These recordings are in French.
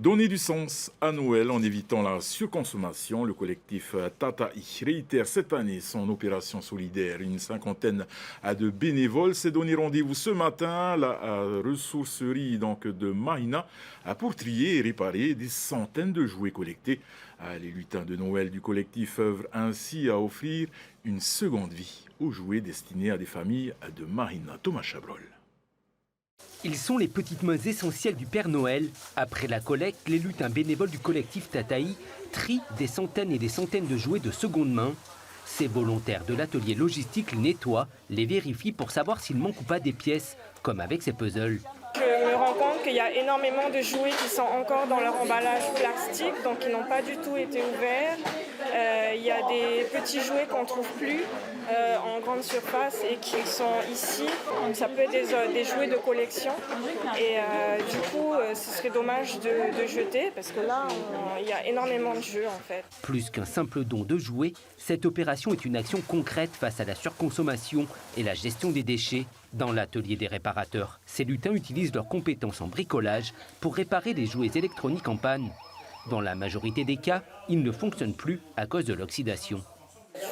Donner du sens à Noël en évitant la surconsommation, le collectif Tataï réitère cette année son opération solidaire. Une cinquantaine de bénévoles s'est donné rendez-vous ce matin à la ressourcerie de Mahina pour trier et réparer des centaines de jouets collectés. Les lutins de Noël du collectif œuvrent ainsi à offrir une seconde vie aux jouets destinés à des familles de Mahina. Thomas Chabrol. Ils sont les petites mains essentielles du Père Noël. Après la collecte, les lutins bénévoles du collectif Tataï trient des centaines et des centaines de jouets de seconde main. Ces volontaires de l'atelier logistique les nettoient, les vérifient pour savoir s'il manque ou pas des pièces, comme avec ces puzzles. Je me rends compte qu'il y a énormément de jouets qui sont encore dans leur emballage plastique, donc qui n'ont pas du tout été ouverts. Il y a des petits jouets qu'on ne trouve plus en grande surface et qui sont ici. Donc ça peut être des jouets de collection. Et du coup, ce serait dommage de jeter parce que là, il y a énormément de jeux en fait. Plus qu'un simple don de jouets, cette opération est une action concrète face à la surconsommation et la gestion des déchets. Dans l'atelier des réparateurs, ces lutins utilisent leurs compétences en bricolage pour réparer des jouets électroniques en panne. Dans la majorité des cas, ils ne fonctionnent plus à cause de l'oxydation.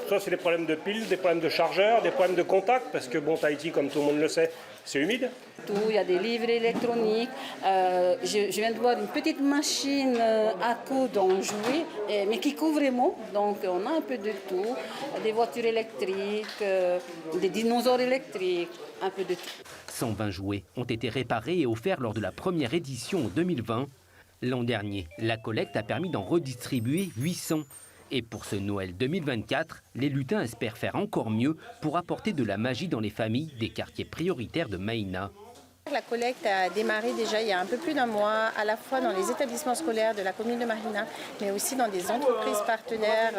Soit c'est des problèmes de piles, des problèmes de chargeurs, des problèmes de contact, parce que bon, Tahiti, comme tout le monde le sait, c'est humide. Il y a des livres électroniques. Je viens de voir une petite machine à coudre en jouet, mais qui couvre vraiment. Donc on a un peu de tout. Des voitures électriques, des dinosaures électriques, un peu de tout. 120 jouets ont été réparés et offerts lors de la première édition en 2020. L'an dernier, la collecte a permis d'en redistribuer 800. Et pour ce Noël 2024, les lutins espèrent faire encore mieux pour apporter de la magie dans les familles des quartiers prioritaires de Mahina. La collecte a démarré déjà il y a un peu plus d'un mois, à la fois dans les établissements scolaires de la commune de Mahina, mais aussi dans des entreprises partenaires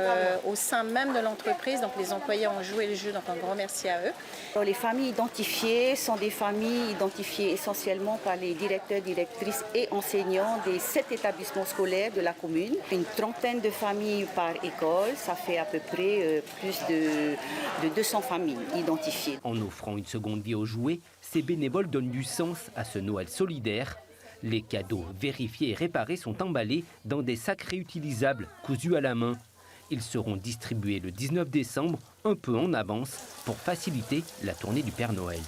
au sein même de l'entreprise. Donc les employés ont joué le jeu, donc un grand merci à eux. Les familles identifiées sont des familles identifiées essentiellement par les directeurs, directrices et enseignants des 7 établissements scolaires de la commune. Une trentaine de familles par école, ça fait à peu près plus de 200 familles identifiées. En offrant une seconde vie aux jouets, ces bénévoles donnent du sens à ce Noël solidaire. Les cadeaux vérifiés et réparés sont emballés dans des sacs réutilisables cousus à la main. Ils seront distribués le 19 décembre, un peu en avance, pour faciliter la tournée du Père Noël.